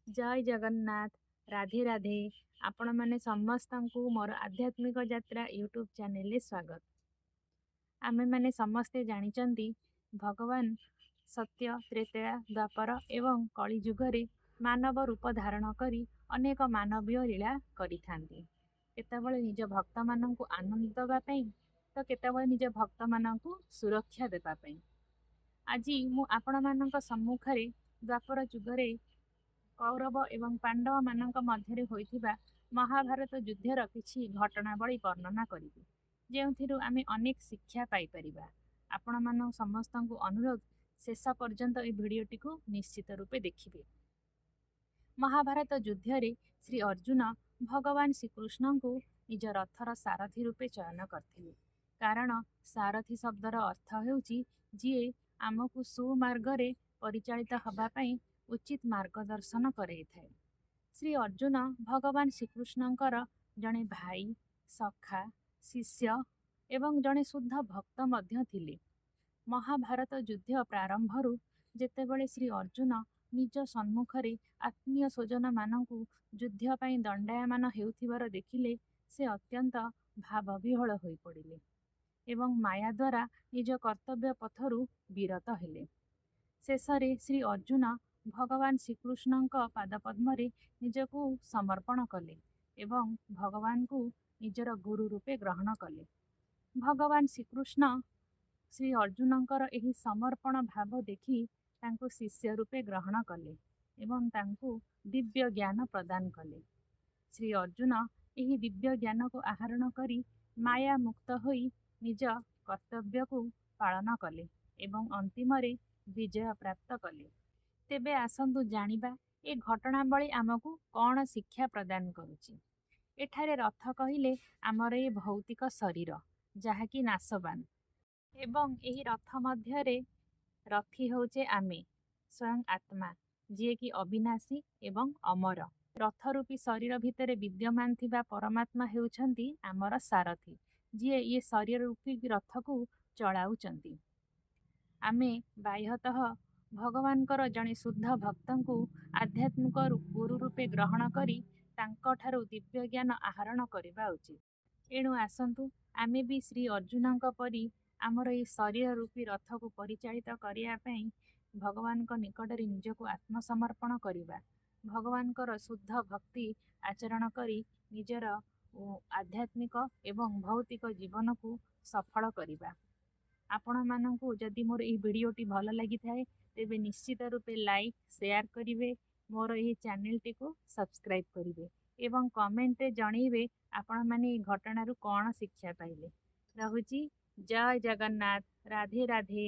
जय जगन्नाथ। राधे राधे। आपण माने समस्तंकु मोर आध्यात्मिक यात्रा यूट्यूब चैनल रे स्वागत। आमे माने समस्ते जानिचंती भगवान सत्य त्रेतया द्वापर एवं कली जुगरे मानव रूप धारण करी अनेक मानवीय लीला करिथांती। केतेबळे निज भक्त माननकु आनंद दबा पई तो केतेबळे निज भक्त माननकु सुरक्षा देबा पई। आज मु आपण माननक सम्मुखरे द्वापर जुगरे कौरव एवं पांडव मानक मध्यरे होइथिबा महाभारत युद्धर किछि घटनावली वर्णना करिबी, जेउथिरु आमे अनेक शिक्षा पाई परिबा। आपण मान समस्तंकु अनुरोध शेष पर्यंत ए भिडियोटी को निश्चित रूपे देखिबे। महाभारत युद्धरे श्री अर्जुन भगवान श्रीकृष्ण को निज रथर सारथी रूपे चयन करथिले, कारण सारथी शब्दर अर्थ हेउची जीए आमकु सुमार्गरे परिचालित हबा पई उचित मार्गदर्शन करे थाए। श्री अर्जुन भगवान श्रीकृष्णकर जड़े भाई, सखा, शिष्य एवं जड़े शुद्ध भक्त मध्य थिले। महाभारत युद्ध प्रारंभरु जेतेबेले श्री अर्जुन निज सम्मुखरे आत्मीय स्वजन मानकु युद्ध पई दंडायमान हेउथिबार देखिले से अत्यंत भावविह्वल होई पड़िले एवं माया द्वारा निज कर्तव्य पथरु विरत हेले। शेषरे श्री अर्जुन भगवान श्रीकृष्ण पादपद्मरे निजकु समर्पण कले एवं भगवान को निजर गुरु रूपे ग्रहण कले। भगवान श्रीकृष्ण श्री अर्जुनकर एही समर्पण भाव देखि तांको शिष्य रूपे ग्रहण कले एवं तांको दिव्य ज्ञान प्रदान कले। श्री अर्जुन एही दिव्य ज्ञान को आहरण करी माया मुक्त होई निज कर्तव्य को पालन कले एवं अंतिमरे विजय प्राप्त कले। तेबे आसंतु जानिबा ए घटनावली आमकु कौन शिक्षा प्रदान करुची। एठारे रथ कहिले आमर ए भौतिक शरीर जहाँकि नाशवान एवं एही रथ मध्यरे रथी होचे आमे स्वयं आत्मा जे कि अविनाशी एवं अमर। रथरूपी शरीर भितरे विद्यमान थिबा परमात्मा हेउछंती आमर सारथी, जे ये शरीर रूपी रथ को चलाउचंती। आमे बाह्यतः भगवानकर जड़े शुद्ध भक्तंकु आध्यात्मिक गुरु रूपे ग्रहण करी तांकठारु दिव्य ज्ञान आहरण करिबा उचित। एणु आसंतु आमे भी श्री अर्जुनंक परी आमर ए शरीर रूपी रथ को परिचालित करिया पई भगवानक निकटरे निजको आत्मसमर्पण करिबा। भगवानकर शुद्ध भक्ति आचरण करी निजर आध्यात्मिक एवं भौतिक जीवन को सफल करिबा। आपण मानकु जदि मोर ए वीडियोटी भल लगी थाए तेबे निश्चित रूपे लाइक शेयर करिवे, मोर ए चैनल टी को सब्सक्राइब करिवे एवं कमेंट रे जणैबे आपण माने ए घटनारु कोन शिक्षा पाइले। रहुची। जय जगन्नाथ। राधे राधे।